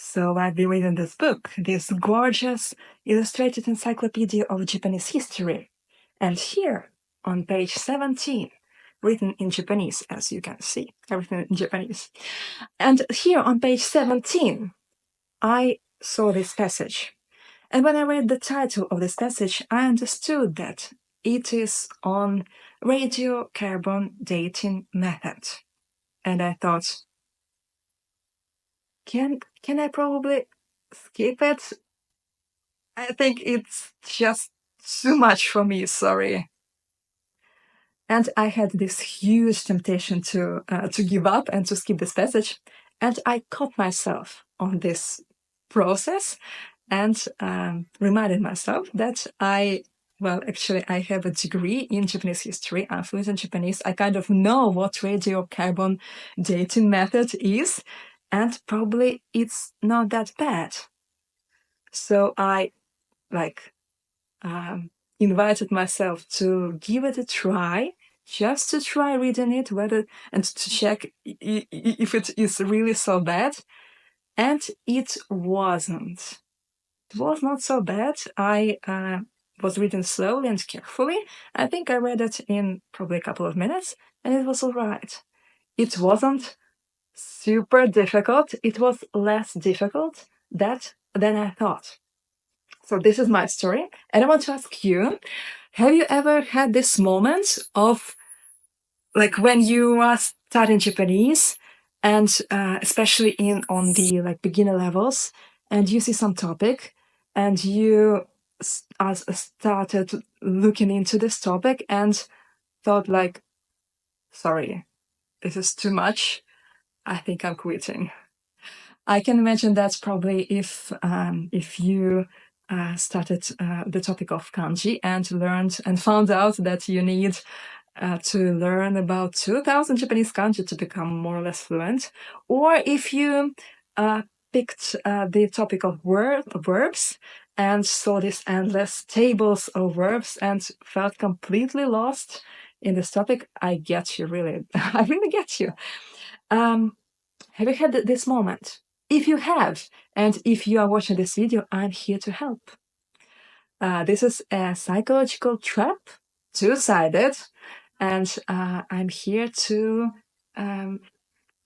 So I've been reading this book, this gorgeous illustrated encyclopedia of Japanese history. And here on page 17, written in Japanese, as you can see, everything in Japanese. And here on page 17, I saw this passage. And when I read the title of this passage, I understood that it is on radiocarbon dating method. And I thought, can I probably skip it? I think it's just too much for me, sorry. And I had this huge temptation to give up and to skip this passage. And I caught myself on this process and reminded myself that I have a degree in Japanese history. I'm fluent in Japanese. I kind of know what radiocarbon dating method is, and probably it's not that bad. So I invited myself to give it a try, just to try reading it, and to check if it is really so bad. And it wasn't. It was not so bad. I was reading slowly and carefully. I think I read it in probably a couple of minutes, and it was all right. It wasn't super difficult. It was less difficult than I thought. So this is my story, and I want to ask you, have you ever had this moment of like when you are studying Japanese and especially on the beginner levels, and you see some topic and you started looking into this topic and thought sorry, this is too much. I think I'm quitting. I can imagine that's probably if you started the topic of kanji and learned and found out that you need to learn about 2,000 Japanese kanji to become more or less fluent, or if you picked the topic of verbs and saw these endless tables of verbs and felt completely lost in this topic. I get you, really. I really get you. Have you had this moment? If you have, and if you are watching this video, I'm here to help. This is a psychological trap, two-sided, and I'm here to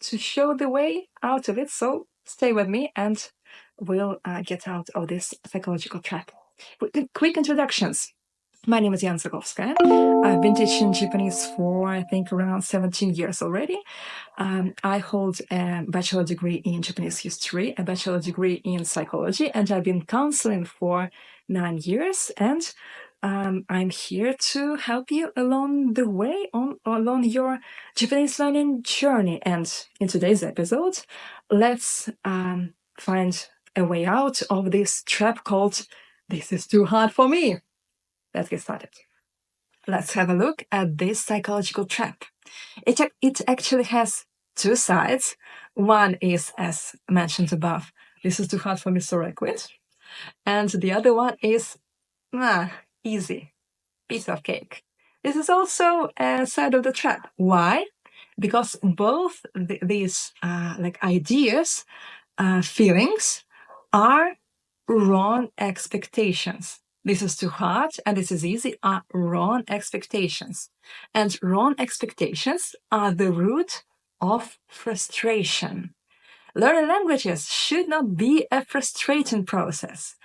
show the way out of it. So stay with me, and we'll get out of this psychological trap. Quick introductions. My name is Jan Zagowska. I've been teaching Japanese for, I think, around 17 years already. I hold a bachelor degree in Japanese history, a bachelor degree in psychology, and I've been counseling for 9 years. And I'm here to help you along the way, along your Japanese learning journey. And in today's episode, let's find a way out of this trap called "This is too hard for me." Let's get started. Let's have a look at this psychological trap. It actually has two sides. One is, as mentioned above, "This is too hard for me, so I quit." And the other one is, easy, piece of cake. This is also a side of the trap. Why? Because both these ideas, feelings, are wrong expectations. This is too hard and this is easy are wrong expectations. And wrong expectations are the root of frustration. Learning languages should not be a frustrating process.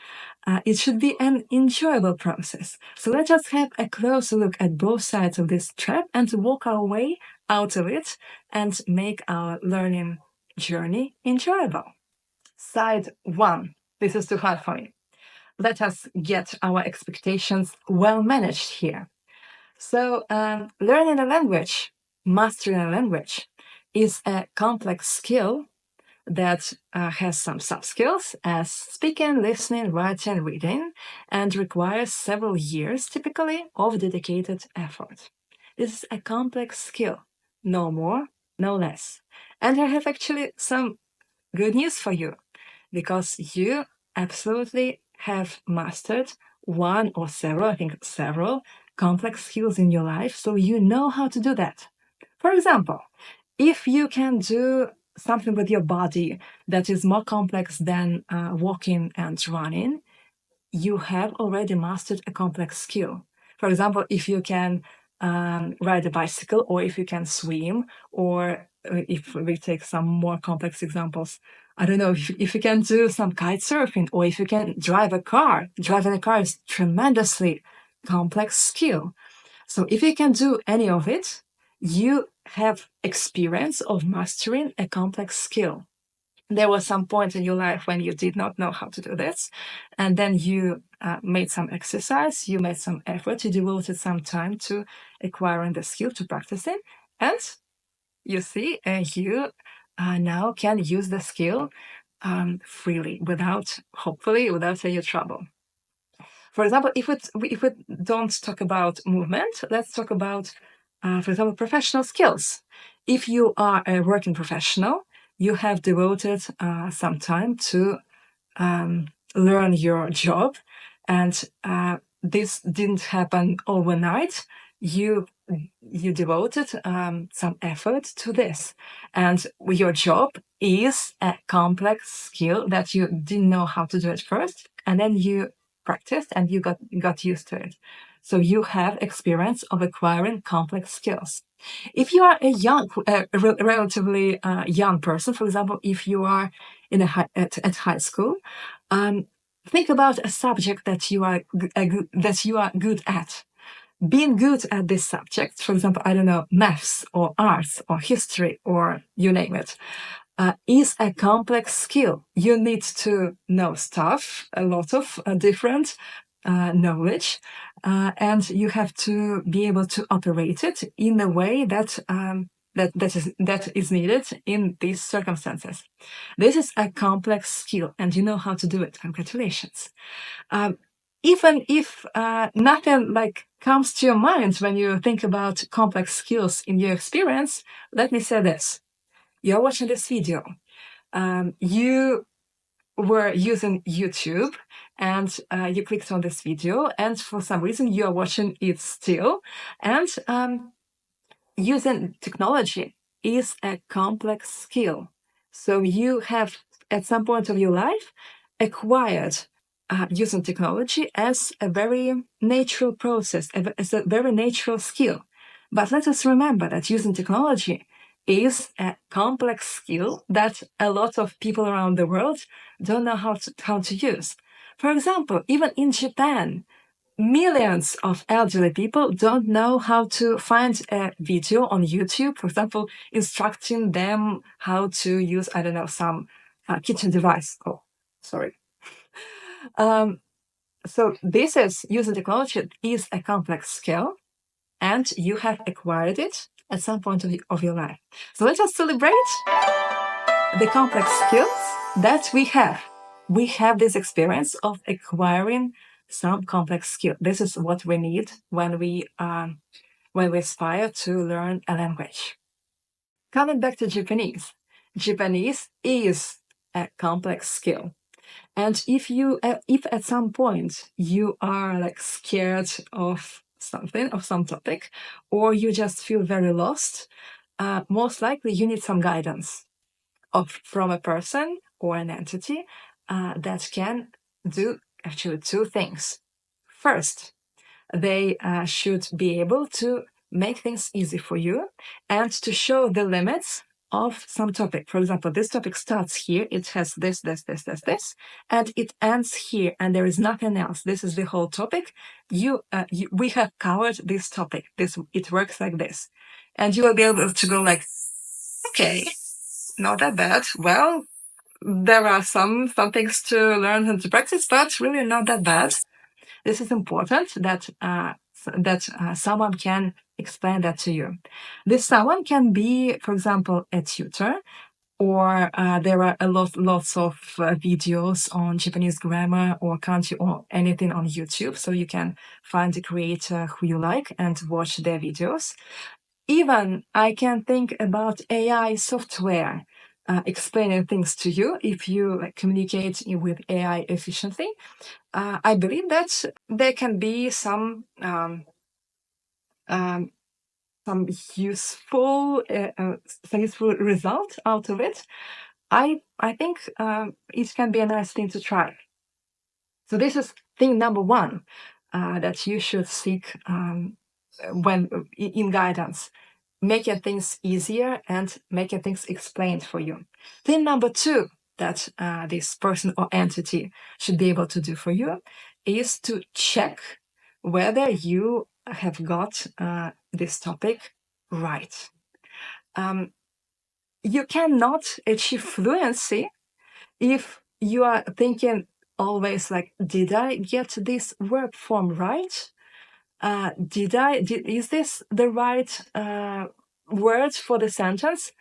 It should be an enjoyable process. So let us have a closer look at both sides of this trap and walk our way out of it and make our learning journey enjoyable. Side 1. This is too hard for me. Let us get our expectations well managed here. So learning a language, mastering a language, is a complex skill that has some sub-skills as speaking, listening, writing, reading, and requires several years, typically, of dedicated effort. This is a complex skill, no more, no less. And I have actually some good news for you, because you absolutely have mastered one or several, I think several, complex skills in your life, so you know how to do that. For example, if you can do something with your body that is more complex than walking and running, you have already mastered a complex skill. For example, if you can ride a bicycle, or if you can swim, or if we take some more complex examples, I don't know, if you can do some kite surfing, or if you can drive a car. Driving a car is tremendously complex skill. So if you can do any of it, you have experience of mastering a complex skill. There was some point in your life when you did not know how to do this, and then you made some exercise, you made some effort, you devoted some time to acquiring the skill, to practicing, and you see, you now can use the skill freely, hopefully without any trouble. For example, if we don't talk about movement, let's talk about, for example, professional skills. If you are a working professional, you have devoted some time to learn your job, and this didn't happen overnight. You devoted some effort to this, and your job is a complex skill that you didn't know how to do at first, and then you practiced and you got used to it. So you have experience of acquiring complex skills. If you are a relatively young person, for example, if you are at high school, think about a subject that you are good at. Being good at this subject, for example, I don't know, maths or arts or history or you name it, is a complex skill. You need to know stuff, a lot of different knowledge, and you have to be able to operate it in a way that is needed in these circumstances. This is a complex skill, and you know how to do it. Congratulations. Even if nothing like comes to your mind when you think about complex skills in your experience, let me say this. You're watching this video. You were using YouTube, and you clicked on this video, and for some reason you are watching it still. And using technology is a complex skill. So you have, at some point of your life, acquired using technology as a very natural process, as a very natural skill. But let us remember that using technology is a complex skill that a lot of people around the world don't know how to use. For example, even in Japan, millions of elderly people don't know how to find a video on YouTube, for example, instructing them how to use, I don't know, some kitchen device. Oh, sorry. So this is, using technology is a complex skill, and you have acquired it at some point of your life. So let us celebrate the complex skills that we have. We have this experience of acquiring some complex skill. This is what we need when we aspire to learn a language. Coming back to Japanese, Japanese is a complex skill. And if at some point you are like scared of something, of some topic, or you just feel very lost, most likely you need some guidance from a person or an entity that can do actually two things. First, they should be able to make things easy for you and to show the limits of some topic. For example, this topic starts here, it has this, and it ends here, and there is nothing else. This is the whole topic. We have covered this topic. It works like this. And you will be able to go like, okay, not that bad. Well, there are some things to learn and to practice, but really not that bad. This is important that someone can explain that to you. This someone can be, for example, a tutor, or there are lots of videos on Japanese grammar or kanji or anything on YouTube, so you can find a creator who you like and watch their videos. Even I can think about AI software explaining things to you if you communicate with AI efficiently. I believe that there can be some some useful result out of it, I think it can be a nice thing to try. So this is thing number one that you should seek when in guidance. Making things easier and making things explained for you. Thing number two that this person or entity should be able to do for you is to check whether you have got this topic right. You cannot achieve fluency if you are thinking always like, did I get this verb form right? Is this the right word for the sentence?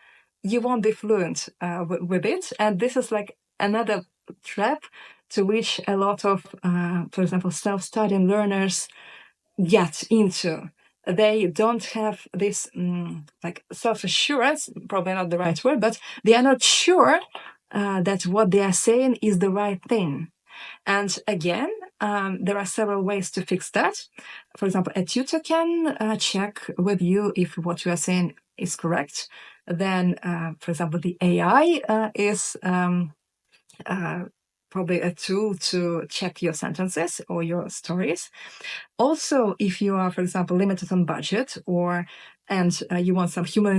You won't be fluent with it. And this is like another trap to which a lot of, for example, self-studying learners get into. They don't have this like self-assurance, probably not the right word, but they are not sure that what they are saying is the right thing. And again, there are several ways to fix that. For example, a tutor can check with you if what you are saying is correct. Then, for example, the AI is probably a tool to check your sentences or your stories. Also, if you are, for example, limited on budget and you want some human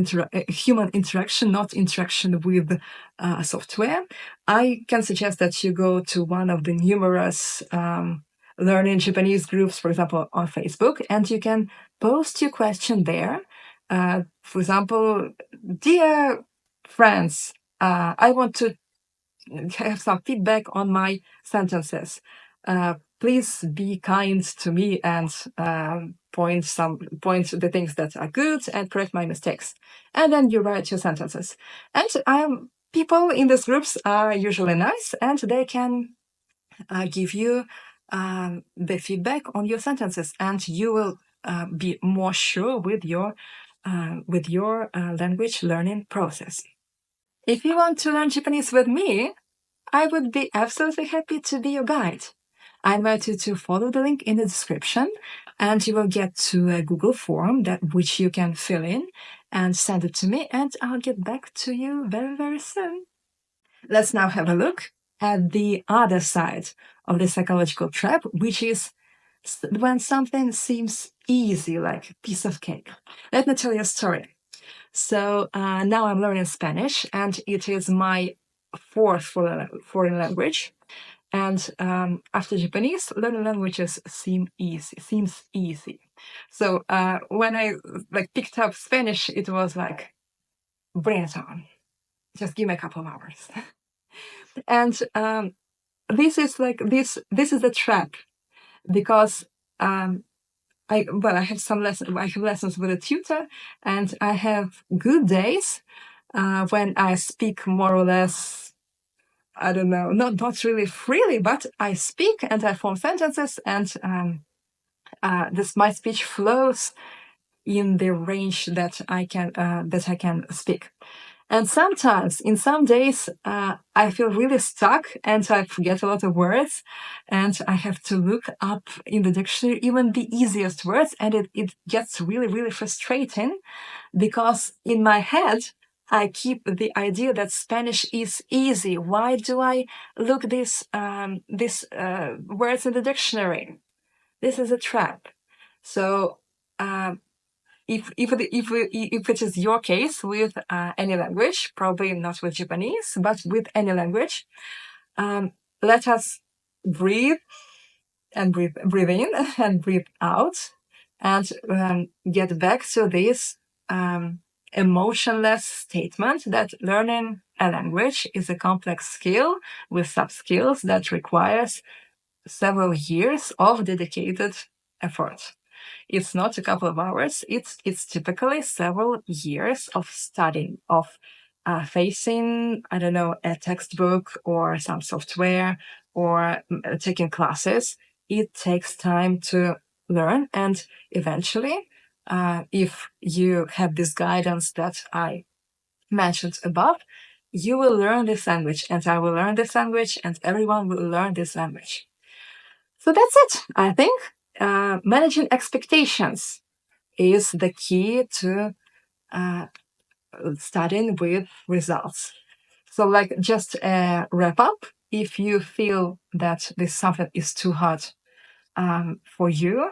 interaction, not interaction with software, I can suggest that you go to one of the numerous learning Japanese groups, for example, on Facebook, and you can post your question there. For example, dear friends, I want to have some feedback on my sentences. Please be kind to me and point the things that are good and correct my mistakes. And then you write your sentences. And people in these groups are usually nice, and they can give you the feedback on your sentences, and you will be more sure with your language learning process. If you want to learn Japanese with me, I would be absolutely happy to be your guide. I invite you to follow the link in the description, and you will get to a Google form which you can fill in and send it to me, and I'll get back to you very, very soon. Let's now have a look at the other side of the psychological trap, which is when something seems easy, like a piece of cake. Let me tell you a story. So now I'm learning Spanish, and it is my fourth foreign language. And after Japanese, learning languages seems easy. So when I picked up Spanish, it was like, bring it on. Just give me a couple of hours. And this is the trap, because I have some lessons. I have lessons with a tutor, and I have good days when I speak more or less. I don't know, not really freely, but I speak and I form sentences, and my speech flows in the range that I can speak. And sometimes, in some days, I feel really stuck and I forget a lot of words, and I have to look up in the dictionary even the easiest words, and it gets really, really frustrating, because in my head, I keep the idea that Spanish is easy. Why do I look these words in the dictionary? This is a trap. So if it is your case with any language, probably not with Japanese, but with any language, let us breathe in and breathe out, and get back to this emotionless statement that learning a language is a complex skill with sub-skills that requires several years of dedicated effort. It's not a couple of hours. It's typically several years of studying, of facing, I don't know, a textbook or some software, or taking classes. It takes time to learn, and eventually, if you have this guidance that I mentioned above, you will learn this language, and I will learn this language, and everyone will learn this language. So that's it, I think. Managing expectations is the key to studying with results. So, like, just wrap up. If you feel that this subject is too hard for you,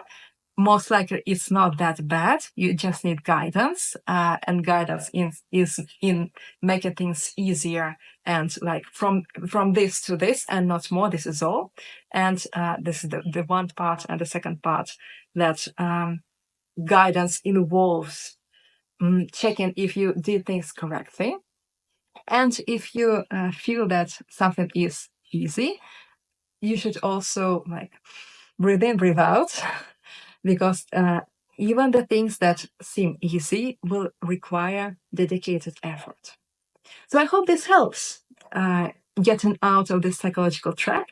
most likely it's not that bad. You just need guidance, and guidance is in making things easier, and like from this to this and not more. This is all. And this is the one part. And the second part, that guidance involves checking if you did things correctly. And if you feel that something is easy, you should also like breathe in, breathe out, because even the things that seem easy will require dedicated effort. So I hope this helps getting out of this psychological trap.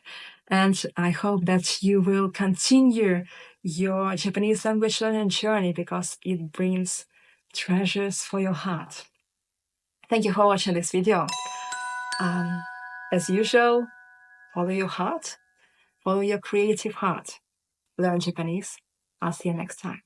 And I hope that you will continue your Japanese language learning journey, because it brings treasures for your heart. Thank you for watching this video. As usual, follow your heart, follow your creative heart. Learn Japanese. I'll see you next time.